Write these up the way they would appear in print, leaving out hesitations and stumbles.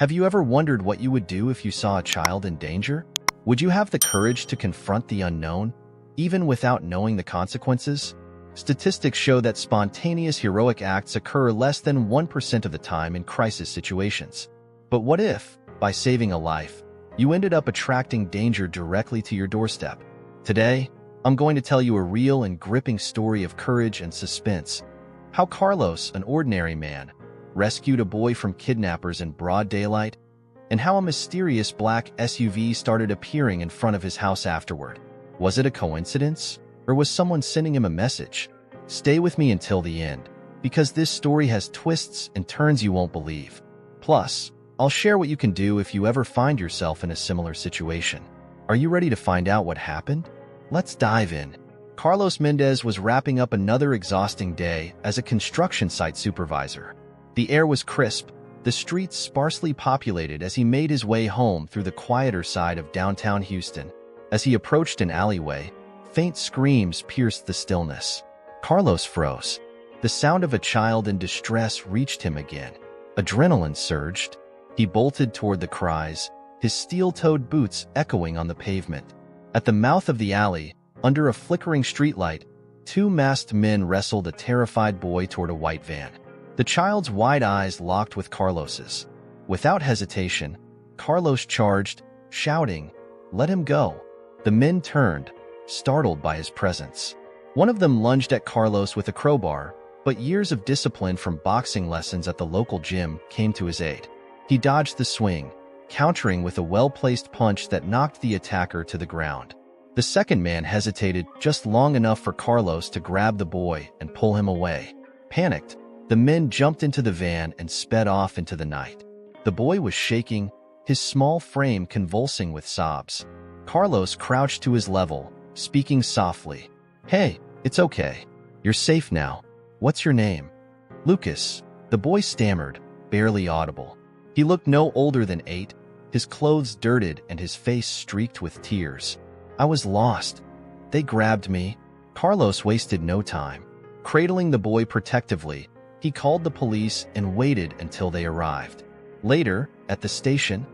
Have you ever wondered what you would do if you saw a child in danger? Would you have the courage to confront the unknown, even without knowing the consequences? Statistics show that spontaneous heroic acts occur less than 1% of the time in crisis situations. But what if, by saving a life, you ended up attracting danger directly to your doorstep? Today, I'm going to tell you a real and gripping story of courage and suspense. How Carlos, an ordinary man, rescued a boy from kidnappers in broad daylight, and how a mysterious black SUV started appearing in front of his house afterward. Was it a coincidence, or was someone sending him a message? Stay with me until the end, because this story has twists and turns you won't believe. Plus, I'll share what you can do if you ever find yourself in a similar situation. Are you ready to find out what happened? Let's dive in. Carlos Mendez was wrapping up another exhausting day as a construction site supervisor. The air was crisp, the streets sparsely populated as he made his way home through the quieter side of downtown Houston. As he approached an alleyway, faint screams pierced the stillness. Carlos froze. The sound of a child in distress reached him again. Adrenaline surged. He bolted toward the cries, his steel-toed boots echoing on the pavement. At the mouth of the alley, under a flickering streetlight, two masked men wrestled a terrified boy toward a white van. The child's wide eyes locked with Carlos's. Without hesitation, Carlos charged, shouting, "Let him go." The men turned, startled by his presence. One of them lunged at Carlos with a crowbar, but years of discipline from boxing lessons at the local gym came to his aid. He dodged the swing, countering with a well-placed punch that knocked the attacker to the ground. The second man hesitated just long enough for Carlos to grab the boy and pull him away. Panicked, the men jumped into the van and sped off into the night. The boy was shaking, his small frame convulsing with sobs. Carlos crouched to his level, speaking softly. "Hey, it's okay. You're safe now. What's your name?" "Lucas," the boy stammered, barely audible. He looked no older than 8, his clothes dirted and his face streaked with tears. "I was lost. They grabbed me." Carlos wasted no time. Cradling the boy protectively, he called the police and waited until they arrived. Later, at the station,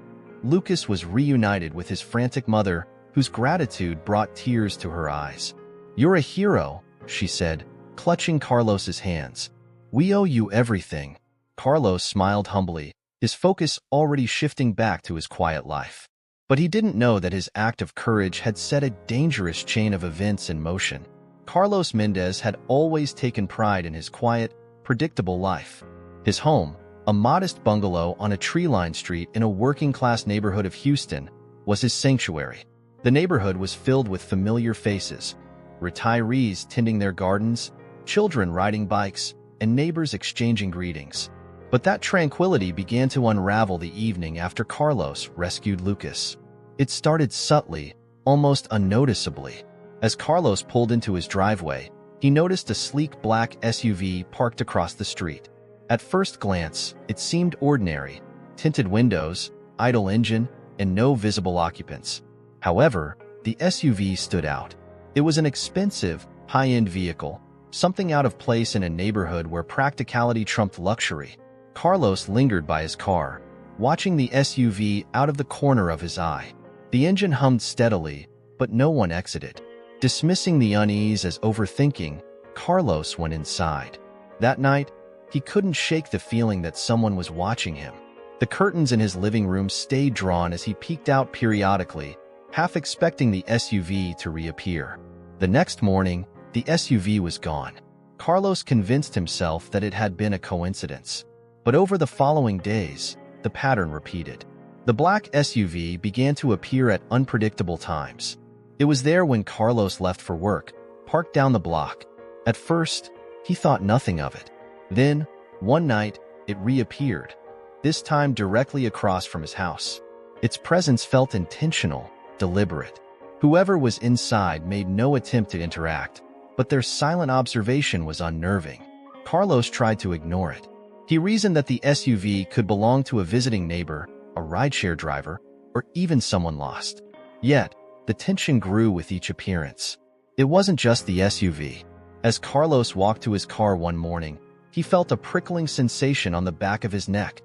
Lucas was reunited with his frantic mother, whose gratitude brought tears to her eyes. "You're a hero," she said, clutching Carlos's hands. "We owe you everything." Carlos smiled humbly, his focus already shifting back to his quiet life. But he didn't know that his act of courage had set a dangerous chain of events in motion. Carlos Mendez had always taken pride in his quiet, predictable life. His home, a modest bungalow on a tree-lined street in a working-class neighborhood of Houston, was his sanctuary. The neighborhood was filled with familiar faces, retirees tending their gardens, children riding bikes, and neighbors exchanging greetings. But that tranquility began to unravel the evening after Carlos rescued Lucas. It started subtly, almost unnoticeably. As Carlos pulled into his driveway, he noticed a sleek black SUV parked across the street. At first glance, it seemed ordinary: tinted windows, idle engine, and no visible occupants. However, the SUV stood out. It was an expensive, high-end vehicle, something out of place in a neighborhood where practicality trumped luxury. Carlos lingered by his car, watching the SUV out of the corner of his eye. The engine hummed steadily, but no one exited. Dismissing the unease as overthinking, Carlos went inside. That night, he couldn't shake the feeling that someone was watching him. The curtains in his living room stayed drawn as he peeked out periodically, half expecting the SUV to reappear. The next morning, the SUV was gone. Carlos convinced himself that it had been a coincidence. But over the following days, the pattern repeated. The black SUV began to appear at unpredictable times. It was there when Carlos left for work, parked down the block. At first, he thought nothing of it. Then, one night, it reappeared, this time directly across from his house. Its presence felt intentional, deliberate. Whoever was inside made no attempt to interact, but their silent observation was unnerving. Carlos tried to ignore it. He reasoned that the SUV could belong to a visiting neighbor, a rideshare driver, or even someone lost. Yet, the tension grew with each appearance. It wasn't just the SUV. As Carlos walked to his car one morning, he felt a prickling sensation on the back of his neck.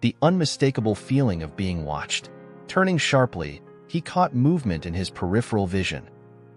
the unmistakable feeling of being watched. Turning sharply, he caught movement in his peripheral vision,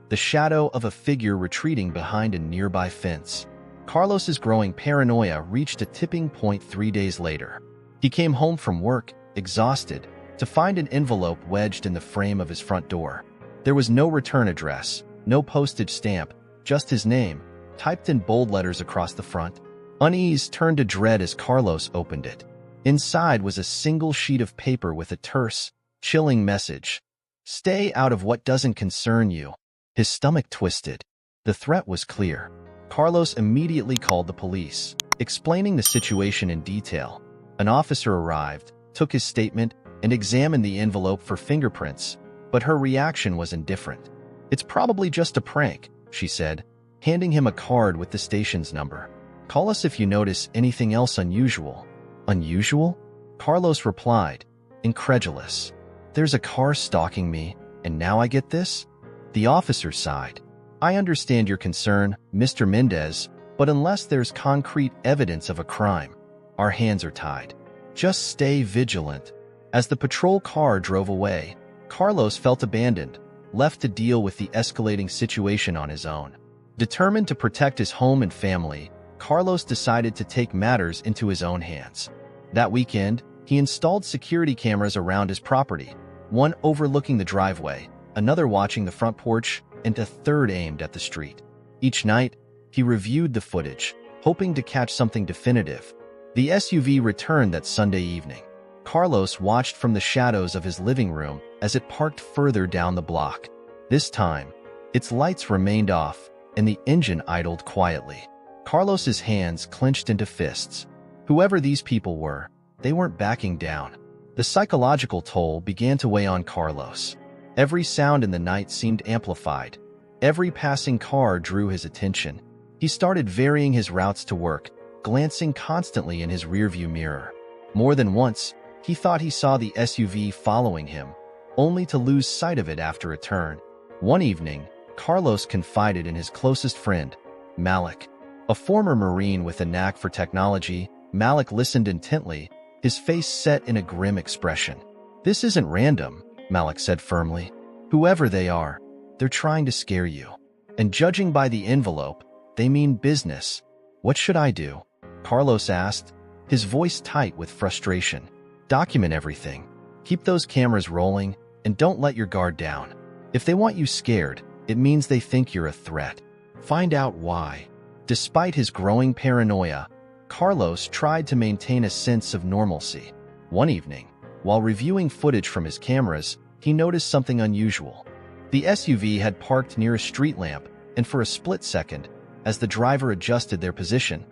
the shadow of a figure retreating behind a nearby fence. Carlos's growing paranoia reached a tipping point 3 days later. He came home from work, exhausted, to find an envelope wedged in the frame of his front door. There was no return address, no postage stamp, just his name, typed in bold letters across the front. Unease turned to dread as Carlos opened it. Inside was a single sheet of paper with a terse, chilling message. "Stay out of what doesn't concern you." His stomach twisted. The threat was clear. Carlos immediately called the police, explaining the situation in detail. An officer arrived, took his statement, and examined the envelope for fingerprints, but her reaction was indifferent. "It's probably just a prank," she said, handing him a card with the station's number. "Call us if you notice anything else unusual." "Unusual?" Carlos replied, incredulous. "There's a car stalking me, and now I get this?" The officer sighed. "I understand your concern, Mr. Mendez, but unless there's concrete evidence of a crime, our hands are tied. Just stay vigilant." As the patrol car drove away, Carlos felt abandoned, left to deal with the escalating situation on his own. Determined to protect his home and family, Carlos decided to take matters into his own hands. That weekend, he installed security cameras around his property, one overlooking the driveway, another watching the front porch, and a third aimed at the street. Each night, he reviewed the footage, hoping to catch something definitive. The SUV returned that Sunday evening. Carlos watched from the shadows of his living room as it parked further down the block. This time, its lights remained off, and the engine idled quietly. Carlos's hands clenched into fists. Whoever these people were, they weren't backing down. The psychological toll began to weigh on Carlos. Every sound in the night seemed amplified. Every passing car drew his attention. He started varying his routes to work, glancing constantly in his rearview mirror. More than once, he thought he saw the SUV following him, only to lose sight of it after a turn. One evening, Carlos confided in his closest friend, Malik. A former Marine with a knack for technology, Malik listened intently, his face set in a grim expression. "This isn't random," Malik said firmly. "Whoever they are, they're trying to scare you. And judging by the envelope, they mean business. What should I do?" Carlos asked, his voice tight with frustration. "Document everything. Keep those cameras rolling, and don't let your guard down. If they want you scared, it means they think you're a threat. Find out why." Despite his growing paranoia, Carlos tried to maintain a sense of normalcy. One evening, while reviewing footage from his cameras, he noticed something unusual. The SUV had parked near a street lamp, and for a split second, as the driver adjusted their position,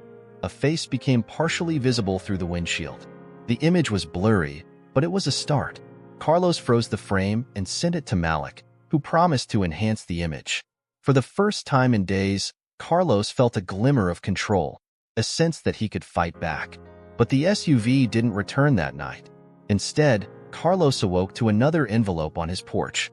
a face became partially visible through the windshield. The image was blurry, but it was a start. Carlos froze the frame and sent it to Malik, who promised to enhance the image. For the first time in days, Carlos felt a glimmer of control, a sense that he could fight back. But the SUV didn't return that night. Instead, Carlos awoke to another envelope on his porch,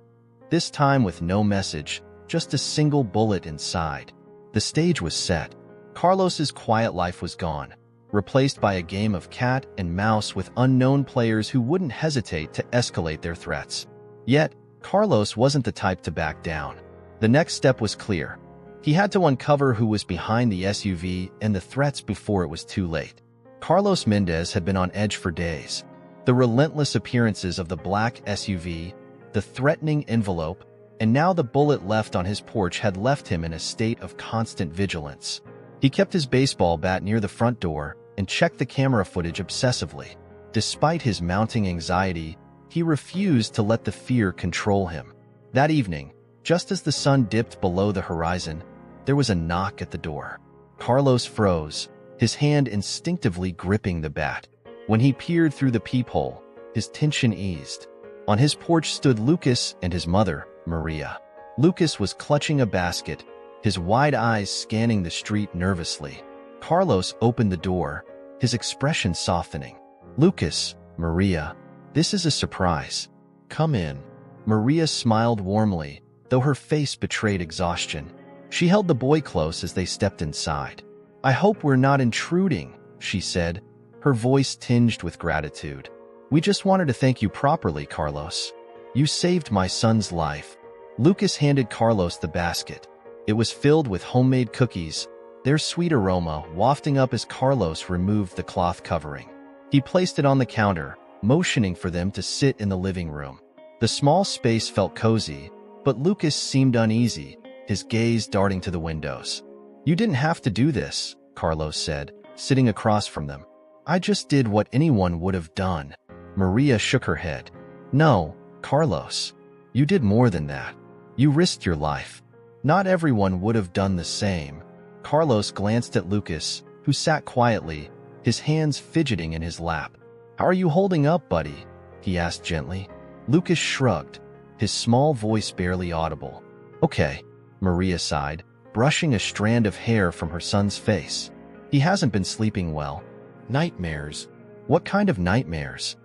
this time with no message, just a single bullet inside. The stage was set. Carlos's quiet life was gone, replaced by a game of cat and mouse with unknown players who wouldn't hesitate to escalate their threats. Yet, Carlos wasn't the type to back down. The next step was clear. He had to uncover who was behind the SUV and the threats before it was too late. Carlos Mendez had been on edge for days. The relentless appearances of the black SUV, the threatening envelope, and now the bullet left on his porch had left him in a state of constant vigilance. He kept his baseball bat near the front door and checked the camera footage obsessively. Despite his mounting anxiety, he refused to let the fear control him. That evening, just as the sun dipped below the horizon, there was a knock at the door. Carlos froze, his hand instinctively gripping the bat. When he peered through the peephole, his tension eased. On his porch stood Lucas and his mother, Maria. Lucas was clutching a basket, his wide eyes scanning the street nervously. Carlos opened the door, his expression softening. "Lucas, Maria, this is a surprise. Come in." Maria smiled warmly, though her face betrayed exhaustion. She held the boy close as they stepped inside. "I hope we're not intruding," she said, her voice tinged with gratitude. "We just wanted to thank you properly, Carlos. You saved my son's life." Lucas handed Carlos the basket. It was filled with homemade cookies, their sweet aroma wafting up as Carlos removed the cloth covering. He placed it on the counter, motioning for them to sit in the living room. The small space felt cozy, but Lucas seemed uneasy, his gaze darting to the windows. "You didn't have to do this," Carlos said, sitting across from them. "I just did what anyone would have done." Maria shook her head. "No, Carlos. You did more than that. You risked your life. Not everyone would have done the same." Carlos glanced at Lucas, who sat quietly, his hands fidgeting in his lap. "How are you holding up, buddy?" he asked gently. Lucas shrugged, his small voice barely audible. "Okay," Maria sighed, brushing a strand of hair from her son's face. "He hasn't been sleeping well." "Nightmares." "What kind of nightmares?"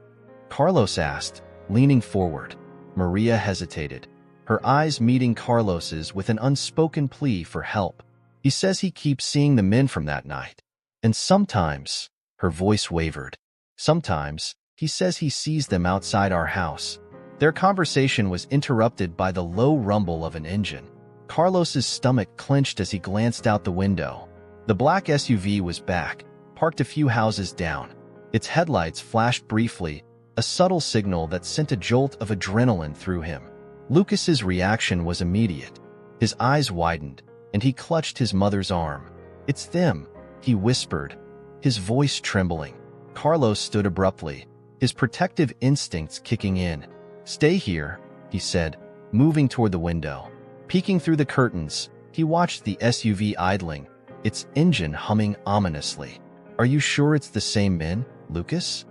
Carlos asked, leaning forward. Maria hesitated, her eyes meeting Carlos's with an unspoken plea for help. "He says he keeps seeing the men from that night. And sometimes," her voice wavered, "sometimes he says he sees them outside our house." Their conversation was interrupted by the low rumble of an engine. Carlos's stomach clenched as he glanced out the window. The black SUV was back, parked a few houses down. Its headlights flashed briefly, a subtle signal that sent a jolt of adrenaline through him. Lucas's reaction was immediate. His eyes widened, and he clutched his mother's arm. "It's them," he whispered, his voice trembling. Carlos stood abruptly, his protective instincts kicking in. "Stay here," he said, moving toward the window. Peeking through the curtains, he watched the SUV idling, its engine humming ominously. "Are you sure it's the same men, Lucas?"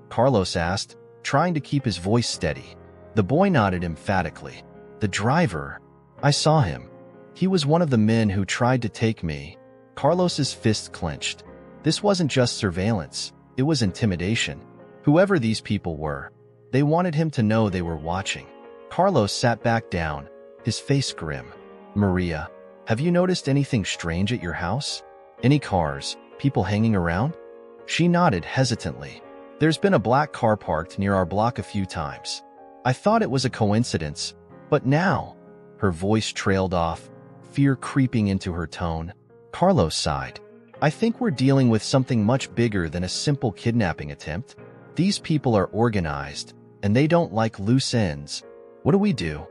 Carlos asked, trying to keep his voice steady. The boy nodded emphatically. "The driver, I saw him. He was one of the men who tried to take me." Carlos's fists clenched. This wasn't just surveillance, it was intimidation. Whoever these people were, they wanted him to know they were watching. Carlos sat back down, his face grim. "Maria, have you noticed anything strange at your house? Any cars, people hanging around?" She nodded hesitantly. "There's been a black car parked near our block a few times. I thought it was a coincidence, but now..." Her voice trailed off, fear creeping into her tone. Carlos sighed. "I think we're dealing with something much bigger than a simple kidnapping attempt. These people are organized, and they don't like loose ends." "What do we do?"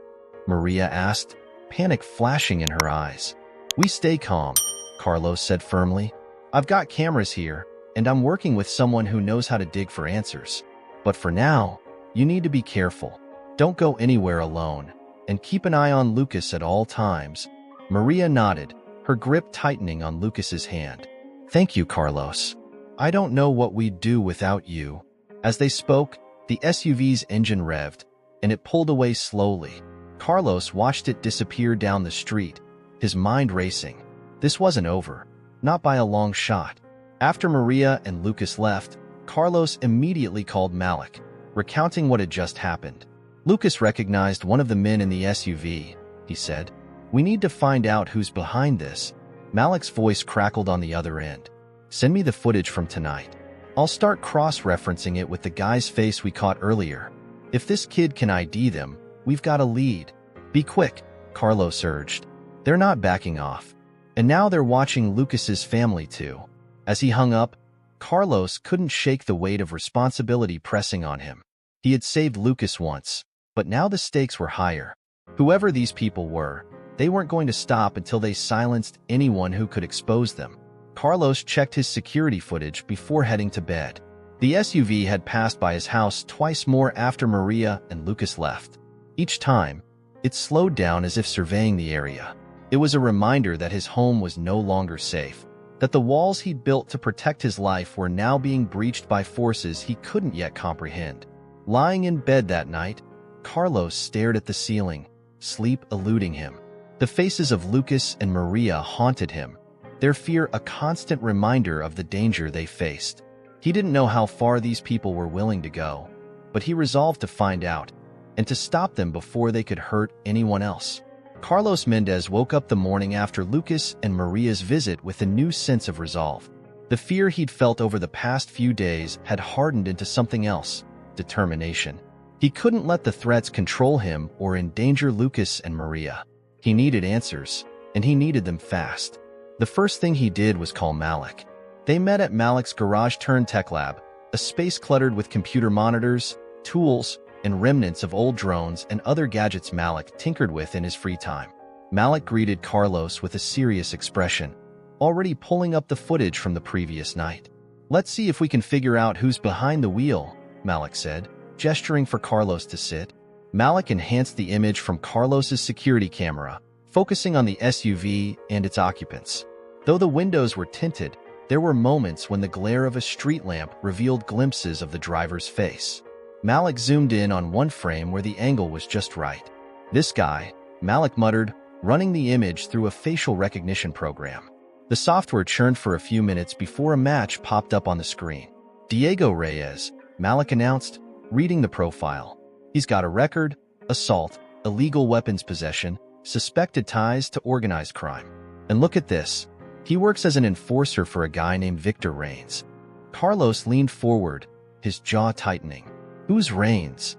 Maria asked, panic flashing in her eyes. "We stay calm," Carlos said firmly. "I've got cameras here, and I'm working with someone who knows how to dig for answers. But for now, you need to be careful. Don't go anywhere alone, and keep an eye on Lucas at all times." Maria nodded, her grip tightening on Lucas's hand. "Thank you, Carlos. I don't know what we'd do without you." As they spoke, the SUV's engine revved, and it pulled away slowly. Carlos watched it disappear down the street, his mind racing. This wasn't over, not by a long shot. After Maria and Lucas left, Carlos immediately called Malik, recounting what had just happened. Lucas recognized one of the men in the SUV, he said. "We need to find out who's behind this." Malik's voice crackled on the other end. "Send me the footage from tonight. I'll start cross-referencing it with the guy's face we caught earlier. If this kid can ID them, we've got a lead." "Be quick," Carlos urged. "They're not backing off. And now they're watching Lucas's family too." As he hung up, Carlos couldn't shake the weight of responsibility pressing on him. He had saved Lucas once, but now the stakes were higher. Whoever these people were, they weren't going to stop until they silenced anyone who could expose them. Carlos checked his security footage before heading to bed. The SUV had passed by his house twice more after Maria and Lucas left. Each time, it slowed down as if surveying the area. It was a reminder that his home was no longer safe, that the walls he'd built to protect his life were now being breached by forces he couldn't yet comprehend. Lying in bed that night, Carlos stared at the ceiling, sleep eluding him. The faces of Lucas and Maria haunted him, their fear a constant reminder of the danger they faced. He didn't know how far these people were willing to go, but he resolved to find out, and to stop them before they could hurt anyone else. Carlos Mendez woke up the morning after Lucas and Maria's visit with a new sense of resolve. The fear he'd felt over the past few days had hardened into something else, determination. He couldn't let the threats control him or endanger Lucas and Maria. He needed answers, and he needed them fast. The first thing he did was call Malik. They met at Malik's garage-turned-tech lab, a space cluttered with computer monitors, tools, and remnants of old drones and other gadgets Malik tinkered with in his free time. Malik greeted Carlos with a serious expression, already pulling up the footage from the previous night. "Let's see if we can figure out who's behind the wheel," Malik said, gesturing for Carlos to sit. Malik enhanced the image from Carlos's security camera, focusing on the SUV and its occupants. Though the windows were tinted, there were moments when the glare of a street lamp revealed glimpses of the driver's face. Malik zoomed in on one frame where the angle was just right. "This guy," Malik muttered, running the image through a facial recognition program. The software churned for a few minutes before a match popped up on the screen. "Diego Reyes," Malik announced, reading the profile. "He's got a record: assault, illegal weapons possession, suspected ties to organized crime. And look at this. He works as an enforcer for a guy named Victor Rains." Carlos leaned forward, his jaw tightening. "Who's Rains?"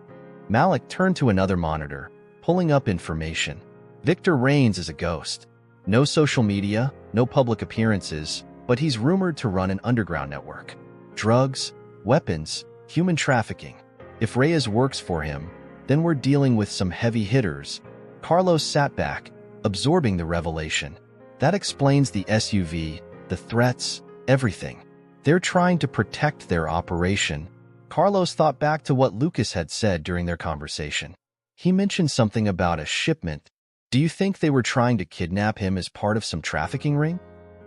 Malik turned to another monitor, pulling up information. "Victor Rains is a ghost. No social media, no public appearances, but he's rumored to run an underground network. Drugs, weapons, human trafficking. If Reyes works for him, then we're dealing with some heavy hitters." Carlos sat back, absorbing the revelation. That explains the SUV, the threats, everything. They're trying to protect their operation. Carlos thought back to what Lucas had said during their conversation. He mentioned something about a shipment. "Do you think they were trying to kidnap him as part of some trafficking ring?"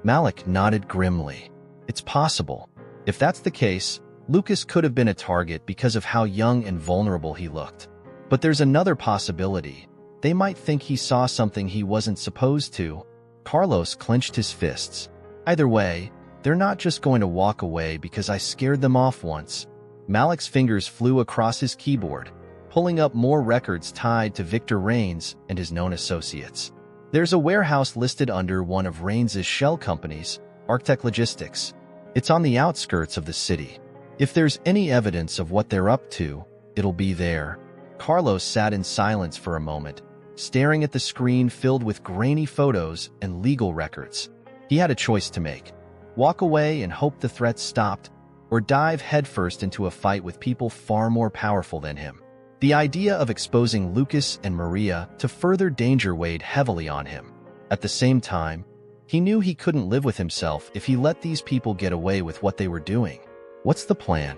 Malik nodded grimly. "It's possible. If that's the case, Lucas could have been a target because of how young and vulnerable he looked. But there's another possibility. They might think he saw something he wasn't supposed to." Carlos clenched his fists. "Either way, they're not just going to walk away because I scared them off once." Malik's fingers flew across his keyboard, pulling up more records tied to Victor Rains and his known associates. "There's a warehouse listed under one of Rains's shell companies, Arctech Logistics. It's on the outskirts of the city. If there's any evidence of what they're up to, it'll be there." Carlos sat in silence for a moment, staring at the screen filled with grainy photos and legal records. He had a choice to make: walk away and hope the threats stopped, or dive headfirst into a fight with people far more powerful than him. The idea of exposing Lucas and Maria to further danger weighed heavily on him. At the same time, he knew he couldn't live with himself if he let these people get away with what they were doing. "What's the plan?"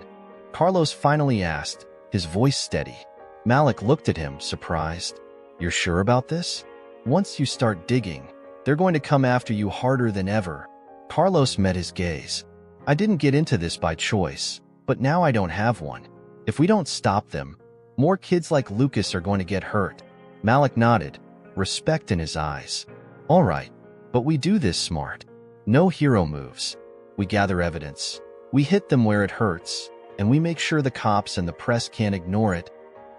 Carlos finally asked, his voice steady. Malik looked at him, surprised. "You're sure about this? Once you start digging, they're going to come after you harder than ever." Carlos met his gaze. "I didn't get into this by choice, but now I don't have one. If we don't stop them, more kids like Lucas are going to get hurt." Malik nodded, respect in his eyes. "All right, but we do this smart. No hero moves. We gather evidence. We hit them where it hurts, and we make sure the cops and the press can't ignore it."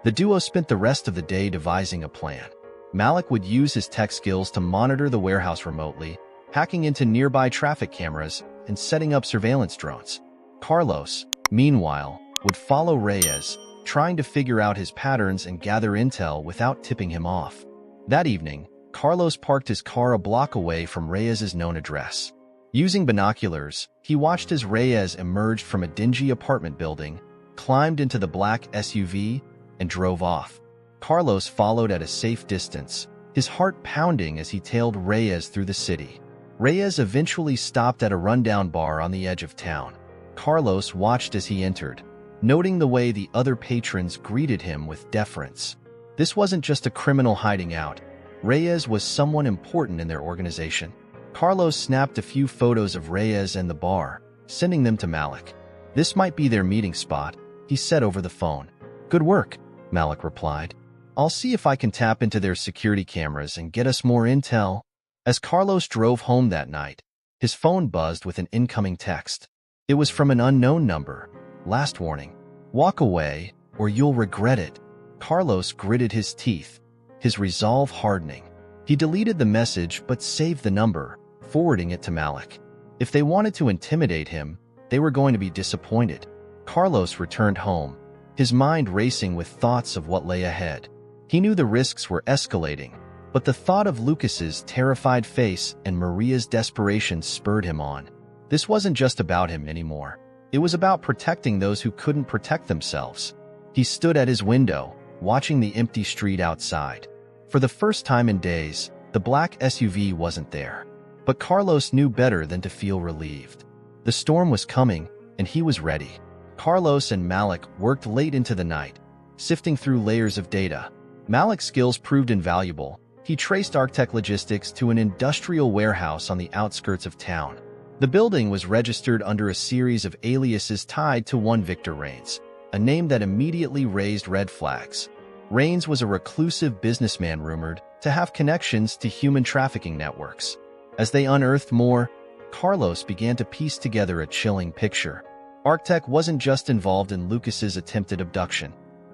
The duo spent the rest of the day devising a plan. Malik would use his tech skills to monitor the warehouse remotely, hacking into nearby traffic cameras and setting up surveillance drones. Carlos, meanwhile, would follow Reyes, trying to figure out his patterns and gather intel without tipping him off. That evening, Carlos parked his car a block away from Reyes's known address. Using binoculars, he watched as Reyes emerged from a dingy apartment building, climbed into the black SUV, and drove off. Carlos followed at a safe distance, his heart pounding as he tailed Reyes through the city. Reyes eventually stopped at a rundown bar on the edge of town. Carlos watched as he entered, noting the way the other patrons greeted him with deference. This wasn't just a criminal hiding out. Reyes was someone important in their organization. Carlos snapped a few photos of Reyes and the bar, sending them to Malik. "This might be their meeting spot," he said over the phone. "Good work," Malik replied. "I'll see if I can tap into their security cameras and get us more intel." As Carlos drove home that night, his phone buzzed with an incoming text. It was from an unknown number. Last warning: walk away, or you'll regret it. Carlos gritted his teeth, his resolve hardening. He deleted the message but saved the number, forwarding it to Malik. If they wanted to intimidate him, they were going to be disappointed. Carlos returned home, his mind racing with thoughts of what lay ahead. He knew the risks were escalating, but the thought of Lucas's terrified face and Maria's desperation spurred him on. This wasn't just about him anymore. It was about protecting those who couldn't protect themselves. He stood at his window, watching the empty street outside. For the first time in days, the black SUV wasn't there. But Carlos knew better than to feel relieved. The storm was coming, and he was ready. Carlos and Malik worked late into the night, sifting through layers of data. Malik's skills proved invaluable. He traced Arctech Logistics to an industrial warehouse on the outskirts of town. The building was registered under a series of aliases tied to one Victor Rains, a name that immediately raised red flags. Rains was a reclusive businessman rumored to have connections to human trafficking networks. As they unearthed more, Carlos began to piece together a chilling picture. Arctech wasn't just involved in Lucas's attempted abduction.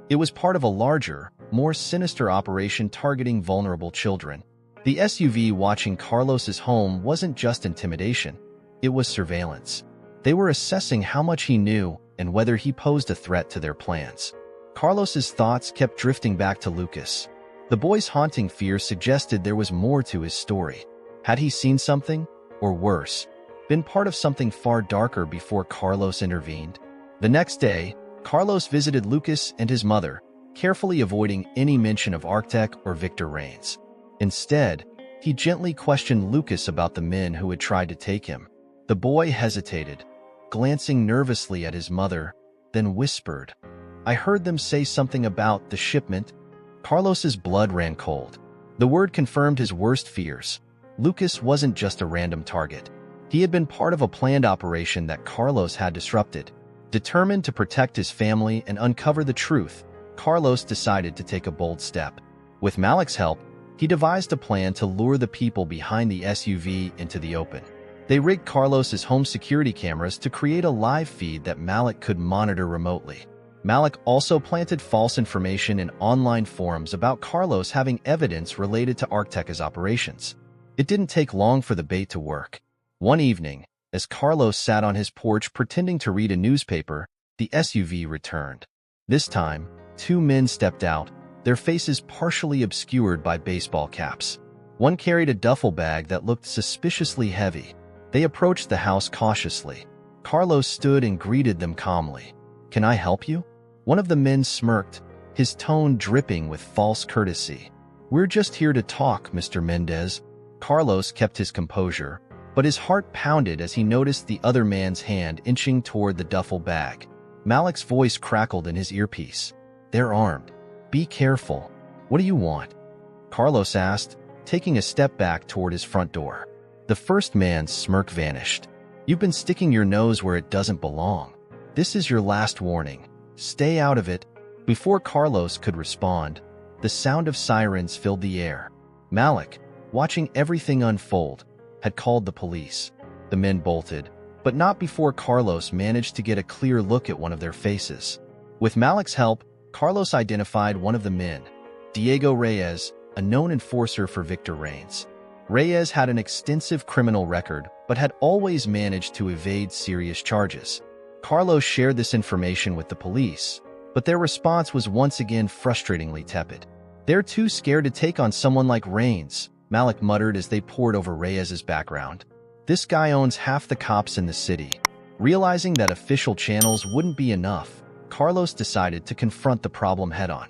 It was part of a larger, more sinister operation targeting vulnerable children. The SUV watching Carlos's home wasn't just intimidation. It was surveillance. They were assessing how much he knew and whether he posed a threat to their plans. Carlos's thoughts kept drifting back to Lucas. The boy's haunting fear suggested there was more to his story. Had he seen something, or worse, been part of something far darker before Carlos intervened? The next day, Carlos visited Lucas and his mother, carefully avoiding any mention of Arctech or Victor Rains. Instead, he gently questioned Lucas about the men who had tried to take him. The boy hesitated, glancing nervously at his mother, then whispered, "I heard them say something about the shipment." Carlos's blood ran cold. The word confirmed his worst fears. Lucas wasn't just a random target. He had been part of a planned operation that Carlos had disrupted. Determined to protect his family and uncover the truth, Carlos decided to take a bold step. With Malik's help, he devised a plan to lure the people behind the SUV into the open. They rigged Carlos's home security cameras to create a live feed that Malik could monitor remotely. Malik also planted false information in online forums about Carlos having evidence related to Arctech's operations. It didn't take long for the bait to work. One evening, as Carlos sat on his porch pretending to read a newspaper, the SUV returned. This time, two men stepped out, their faces partially obscured by baseball caps. One carried a duffel bag that looked suspiciously heavy. They approached the house cautiously. Carlos stood and greeted them calmly. "Can I help you?" One of the men smirked, his tone dripping with false courtesy. "We're just here to talk, Mr. Mendez." Carlos kept his composure, but his heart pounded as he noticed the other man's hand inching toward the duffel bag. Malik's voice crackled in his earpiece. "They're armed. Be careful. What do you want?" Carlos asked, taking a step back toward his front door. The first man's smirk vanished. "You've been sticking your nose where it doesn't belong. This is your last warning. Stay out of it." Before Carlos could respond, the sound of sirens filled the air. Malik, watching everything unfold, had called the police. The men bolted, but not before Carlos managed to get a clear look at one of their faces. With Malik's help, Carlos identified one of the men, Diego Reyes, a known enforcer for Victor Rains. Reyes had an extensive criminal record, but had always managed to evade serious charges. Carlos shared this information with the police, but their response was once again frustratingly tepid. "They're too scared to take on someone like Rains," Malik muttered as they pored over Reyes's background. "This guy owns half the cops in the city." Realizing that official channels wouldn't be enough, Carlos decided to confront the problem head-on.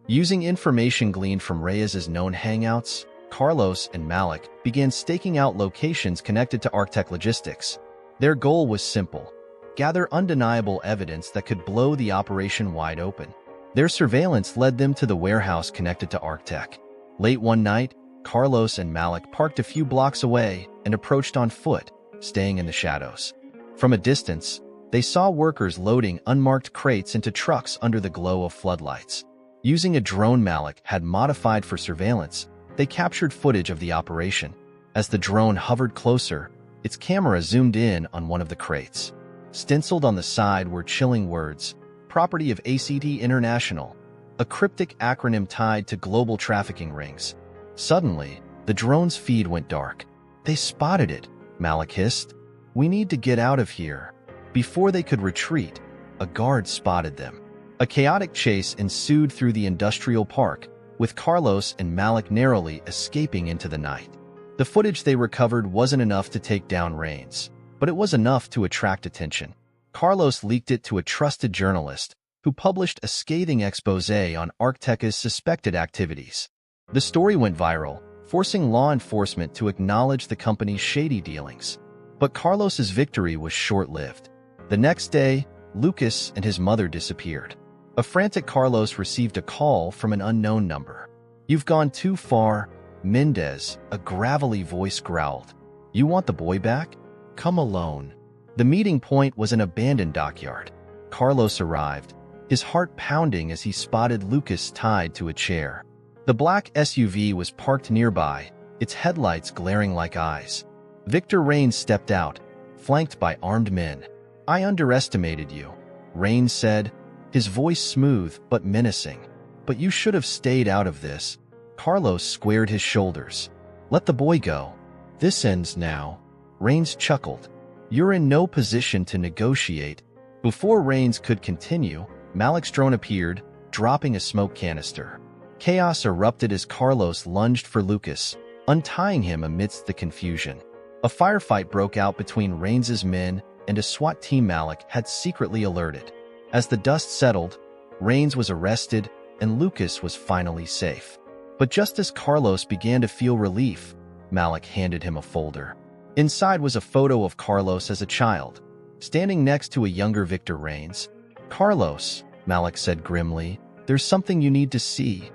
Using information gleaned from Reyes's known hangouts, Carlos and Malik began staking out locations connected to Arctech Logistics. Their goal was simple: gather undeniable evidence that could blow the operation wide open. Their surveillance led them to the warehouse connected to Arctech. Late one night, Carlos and Malik parked a few blocks away and approached on foot, staying in the shadows. From a distance, they saw workers loading unmarked crates into trucks under the glow of floodlights. Using a drone Malik had modified for surveillance, they captured footage of the operation. As the drone hovered closer, its camera zoomed in on one of the crates. Stenciled on the side were chilling words, "Property of ACT International," a cryptic acronym tied to global trafficking rings. Suddenly, the drone's feed went dark. "They spotted it," Malik hissed. "We need to get out of here." Before they could retreat, a guard spotted them. A chaotic chase ensued through the industrial park, with Carlos and Malik narrowly escaping into the night. The footage they recovered wasn't enough to take down Rains, but it was enough to attract attention. Carlos leaked it to a trusted journalist, who published a scathing exposé on Arcteca's suspected activities. The story went viral, forcing law enforcement to acknowledge the company's shady dealings. But Carlos's victory was short-lived. The next day, Lucas and his mother disappeared. A frantic Carlos received a call from an unknown number. "You've gone too far," Mendez, a gravelly voice growled. "You want the boy back? Come alone." The meeting point was an abandoned dockyard. Carlos arrived, his heart pounding as he spotted Lucas tied to a chair. The black SUV was parked nearby, its headlights glaring like eyes. Victor Rains stepped out, flanked by armed men. "I underestimated you," Rains said, his voice smooth but menacing. "But you should have stayed out of this." Carlos squared his shoulders. "Let the boy go. This ends now." Rains chuckled. "You're in no position to negotiate." Before Rains could continue, Malik's drone appeared, dropping a smoke canister. Chaos erupted as Carlos lunged for Lucas, untying him amidst the confusion. A firefight broke out between Rains's men and a SWAT team Malik had secretly alerted. As the dust settled, Rains was arrested and Lucas was finally safe. But just as Carlos began to feel relief, Malik handed him a folder. Inside was a photo of Carlos as a child, standing next to a younger Victor Rains. "Carlos," Malik said grimly, "there's something you need to see."